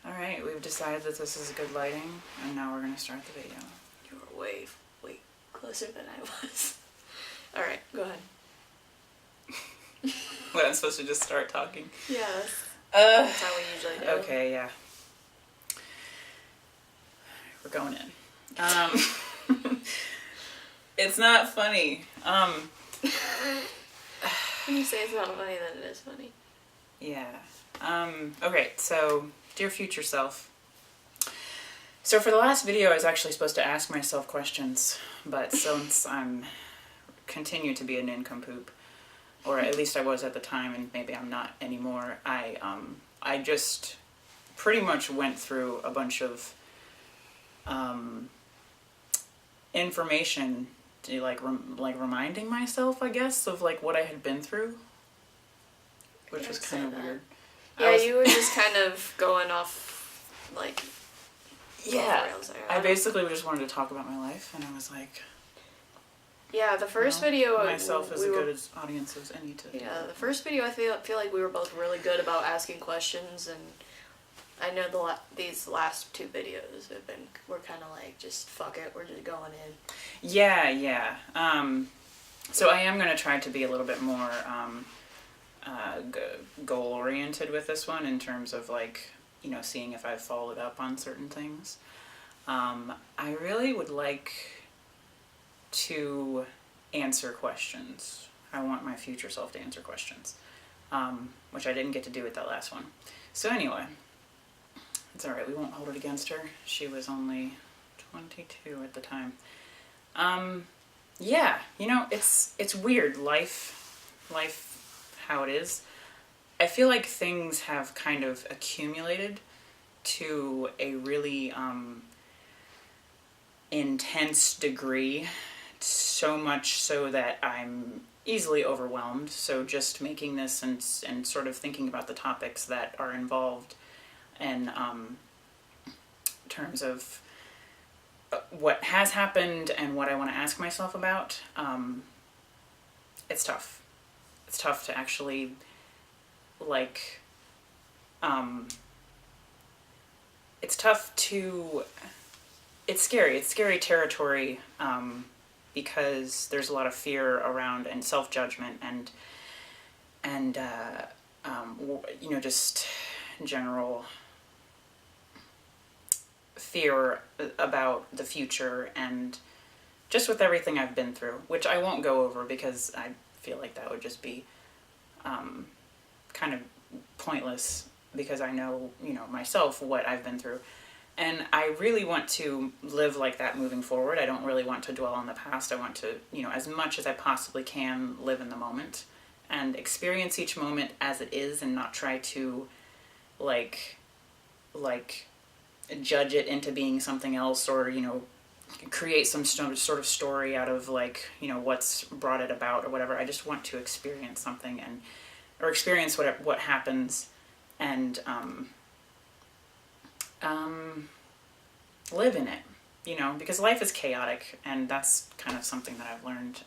Alright, we've decided that this is good lighting, and now we're gonna start the video. You were way closer than I was. Alright, go ahead. What, I'm supposed to just start talking? Yeah, that's how we usually do. Okay, yeah. We're going in. It's not funny. When you say it's not funny, then it is funny. Yeah. Okay, so, dear future self. So for the last video, I was actually supposed to ask myself questions, but since I'm continue to be a nincompoop, or at least I was at the time, and maybe I'm not anymore, I just pretty much went through a bunch of information to like reminding myself, I guess, of like what I had been through, which was kind of weird. Yeah, you were just kind of going off, like, yeah, I basically just wanted to talk about my life, and I was like, yeah, the first video, myself as a good audience as any to. Yeah, the first video, I feel like we were both really good about asking questions, and I know these last two videos we're kind of like, just fuck it, we're just going in. Yeah. So I am gonna try to be a little bit more goal oriented with this one, in terms of like, you know, seeing if I've followed up on certain things. I really would like to answer questions. I want my future self to answer questions, which I didn't get to do with that last one. So anyway, it's alright, we won't hold it against her. She was only 22 at the time. Yeah, you know, it's weird, life how it is. I feel like things have kind of accumulated to a really intense degree, so much so that I'm easily overwhelmed. So just making this and sort of thinking about the topics that are involved in terms of what has happened and what I want to ask myself about, it's tough. It's tough to actually, like, it's tough to, it's scary territory, because there's a lot of fear around, and self-judgment, and you know, just general fear about the future, and just with everything I've been through, which I won't go over because I feel like that would just be kind of pointless, because I know, you know, myself, what I've been through. And I really want to live like that moving forward. I don't really want to dwell on the past. I want to, you know, as much as I possibly can, live in the moment and experience each moment as it is, and not try to like judge it into being something else, or, you know, create some sort of story out of, like, you know, what's brought it about or whatever. I just want to experience something, or experience what happens, and live in it, you know, because life is chaotic, and that's kind of something that I've learned.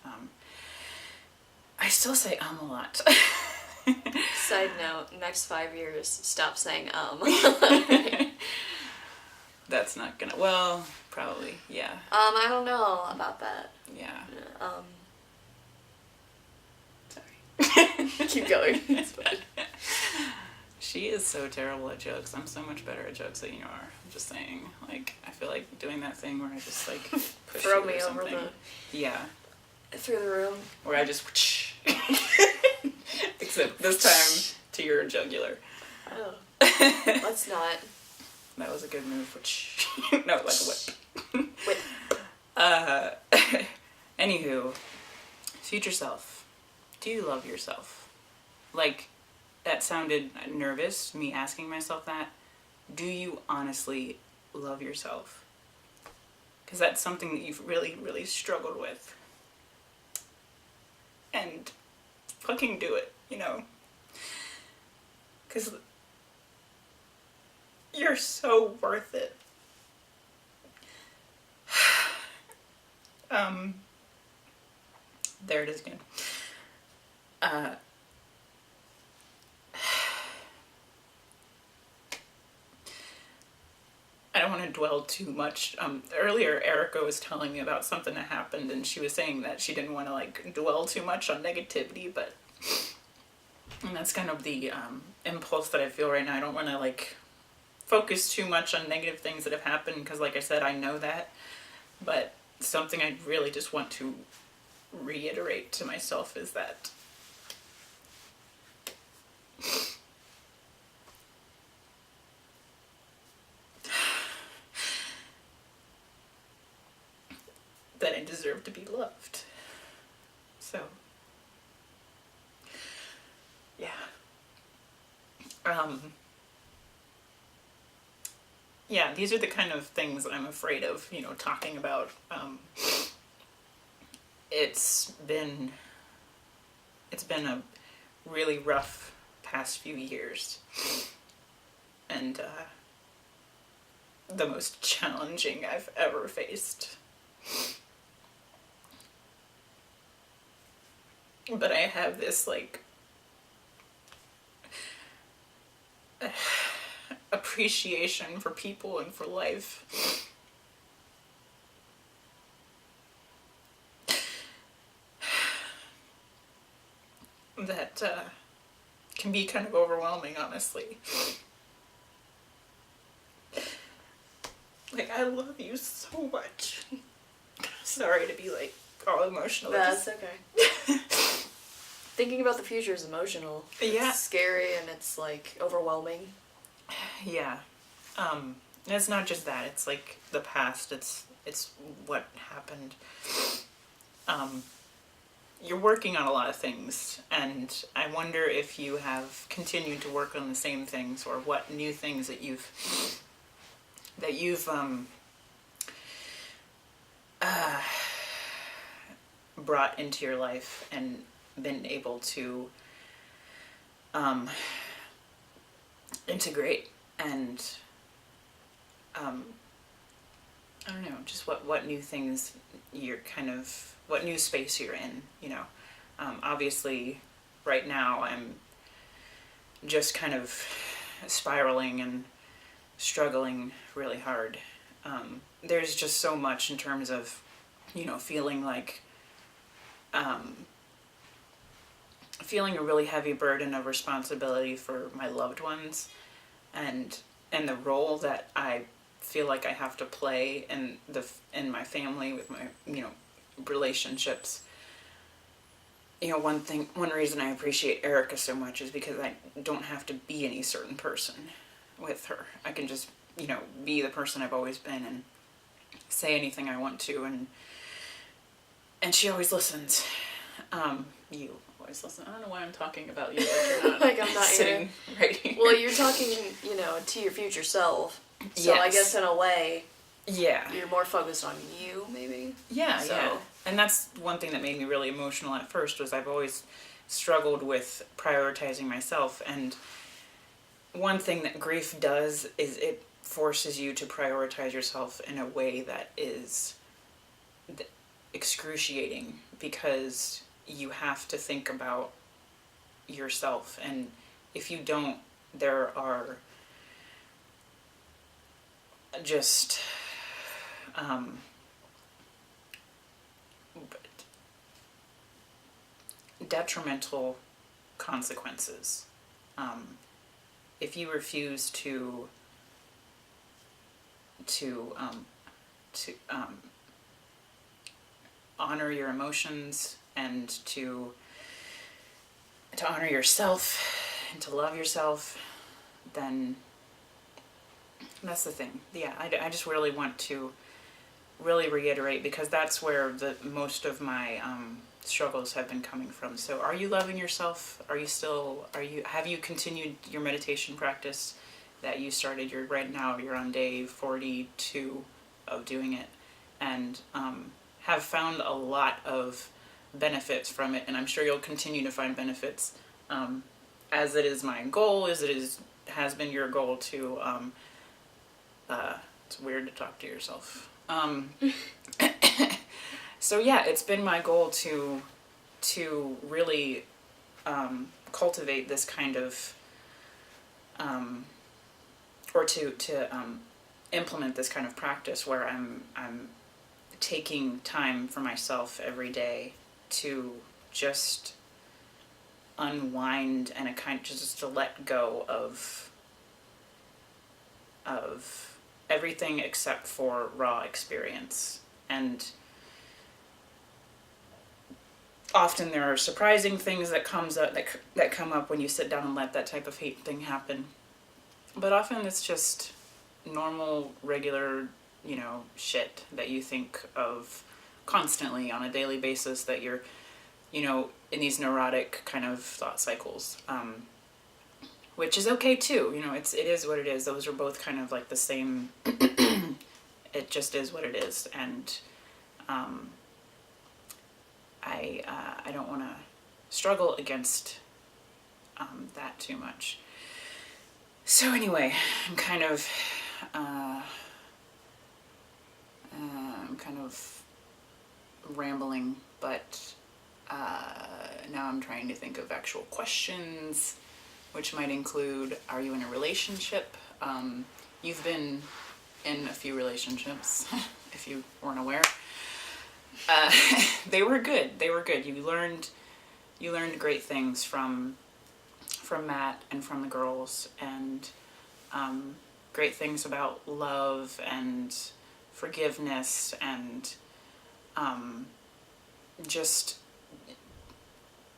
I still say a lot. Side note, next 5 years, stop saying That's not gonna, well, probably, yeah. I don't know about that. Yeah. Sorry. Keep going. It's fine. She is so terrible at jokes. I'm so much better at jokes than you are. I'm just saying. Like, I feel like doing that thing where I just, like, push throw you me or over something. Yeah. Through the room. Where I just except this time to your jugular. Oh. Let's not. That was a good move. No, like a whip. Whip. Anywho, future self. Do you love yourself? Like, that sounded nervous, me asking myself that. Do you honestly love yourself? Because that's something that you've really, really struggled with. And fucking do it, you know? Because you're so worth it. There it is again. don't want to dwell too much. Earlier, Erica was telling me about something that happened, and she was saying that she didn't want to like dwell too much on negativity, and that's kind of the impulse that I feel right now. I don't want to like focus too much on negative things that have happened, because like I said, I know that, but something I really just want to reiterate to myself is that I deserve to be loved. So, yeah. Yeah, these are the kind of things I'm afraid of, talking about. It's been a really rough past few years, and the most challenging I've ever faced. But I have this like appreciation for people and for life that can be kind of overwhelming, honestly. Like, I love you so much. Sorry to be like all emotional. That's okay. Thinking about the future is emotional. Yeah. It's scary and it's like overwhelming. Yeah. And it's not just that, it's like the past, it's what happened. You're working on a lot of things, and I wonder if you have continued to work on the same things, or what new things that you've brought into your life and been able to integrate, and I don't know, just what new things what new space you're in, obviously right now I'm just kind of spiraling and struggling really hard. There's just so much in terms of, feeling like, feeling a really heavy burden of responsibility for my loved ones, and the role that I feel like I have to play in my family, with my relationships. One reason I appreciate Erica so much is because I don't have to be any certain person with her. I can just be the person I've always been and say anything I want to, and she always listens. You always listen. I don't know why I'm talking about you, but you're not like I'm not sitting right here. Well, you're talking, to your future self. So Yes. I guess in a way, Yeah. you're more focused on you, maybe. Yeah, So. yeah. And that's one thing that made me really emotional at first, was I've always struggled with prioritizing myself. And one thing that grief does is it forces you to prioritize yourself in a way that is excruciating, because you have to think about yourself. And if you don't, there are just detrimental consequences. If you refuse to honor your emotions, and to honor yourself and to love yourself, then that's the thing. Yeah, I just really want to really reiterate, because that's where the most of my struggles have been coming from. So are you loving yourself? Have you continued your meditation practice that you started? Right now you're on day 42 of doing it, and have found a lot of benefits from it, and I'm sure you'll continue to find benefits, as it is my goal, has been your goal to it's weird to talk to yourself. So yeah, it's been my goal to really cultivate this kind of or to implement this kind of practice where I'm taking time for myself every day to just unwind and just to let go of everything except for raw experience. And often there are surprising things that come up when you sit down and let that type of thing happen. But often it's just normal, regular, shit that you think of constantly on a daily basis, that you're, in these neurotic kind of thought cycles. Which is okay too, it is what it is. Those are both kind of like the same, it just is what it is. And I don't want to struggle against that too much. So anyway, I'm kind of rambling, but now I'm trying to think of actual questions, which might include, are you in a relationship? You've been in a few relationships, if you weren't aware. They were good. You learned great things from Matt and from the girls, and great things about love and forgiveness and just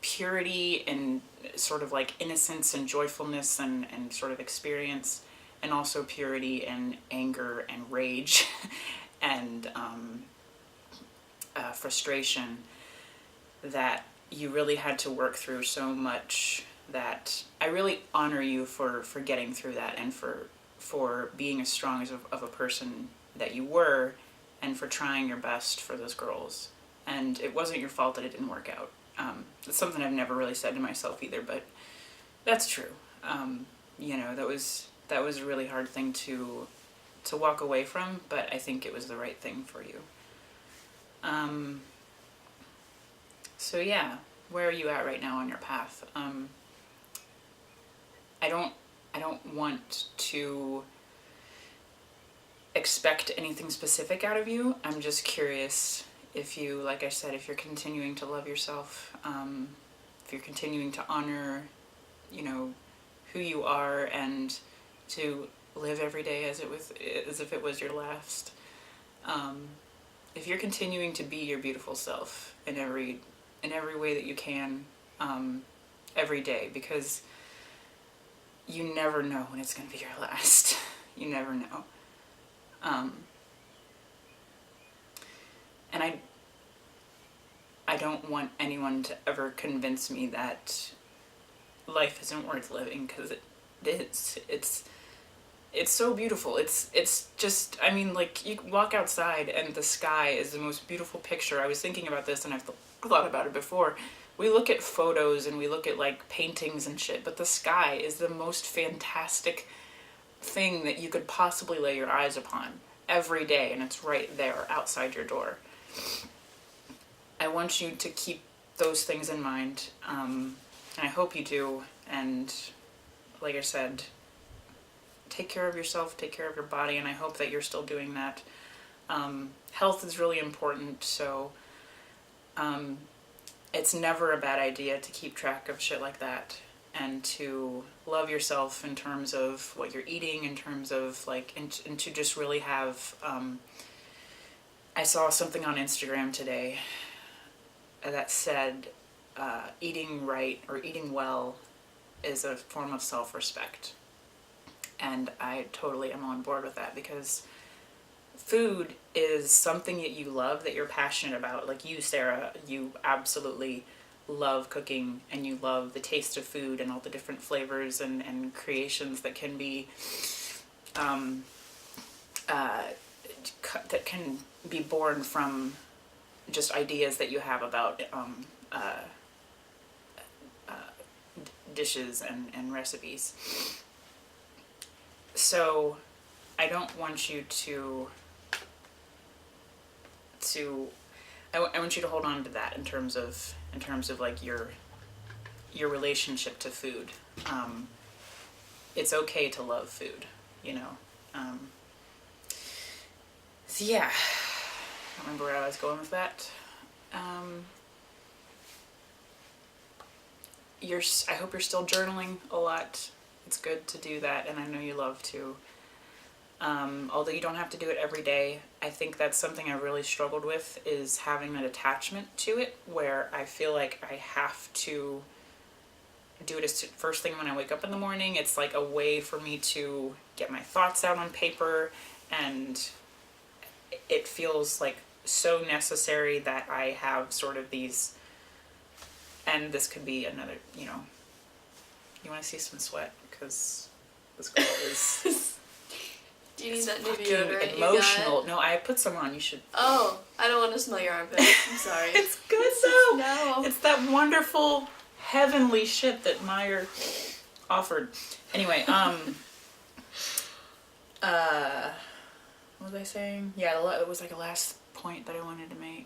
purity and sort of like innocence and joyfulness and sort of experience, and also purity and anger and rage and frustration that you really had to work through so much, that I really honor you for getting through that, and for being as strong of a person that you were, and for trying your best for those girls. And it wasn't your fault that it didn't work out. It's something I've never really said to myself either, but that's true. That was a really hard thing to walk away from, but I think it was the right thing for you. So yeah, where are you at right now on your path? I don't want to expect anything specific out of you. I'm just curious if you, like I said, if you're continuing to love yourself, if you're continuing to honor, who you are, and to live every day as if it was your last. If you're continuing to be your beautiful self in every way that you can, every day, because you never know when it's going to be your last. You never know. And I don't want anyone to ever convince me that life isn't worth living, because it is. It's so beautiful. It's just, I mean, like, you walk outside and the sky is the most beautiful picture. I was thinking about this, and I've thought about it before. We look at photos and we look at like paintings and shit, but the sky is the most fantastic thing that you could possibly lay your eyes upon every day, and it's right there outside your door. I want you to keep those things in mind, and I hope you do. And like I said, take care of yourself, take care of your body, and I hope that you're still doing that. Health is really important, so it's never a bad idea to keep track of shit like that, and to love yourself in terms of what you're eating, in terms of like, and to just really have, I saw something on Instagram today that said eating right or eating well is a form of self-respect. And I totally am on board with that, because food is something that you love, that you're passionate about. Like you, Sarah, you absolutely love cooking, and you love the taste of food and all the different flavors and creations that can be that can be born from just ideas that you have about dishes and recipes. So I don't want you I want you to hold on to that in terms of like your relationship to food. It's okay to love food, yeah, I don't remember where I was going with that. I hope you're still journaling a lot. It's good to do that, and I know you love to. Although you don't have to do it every day, I think that's something I really struggled with, is having that attachment to it, where I feel like I have to do it as first thing when I wake up in the morning. It's like a way for me to get my thoughts out on paper, and it feels like so necessary that I have sort of these, and this could be another, you want to see some sweat, because this girl is Do you need that new fucking deodorant emotional. you got? No, I put some on. You should. Oh, I don't want to smell your armpits. I'm sorry. It's good though. No. It's that wonderful, heavenly shit that Meyer offered. Anyway, what was I saying? Yeah, it was like a last point that I wanted to make.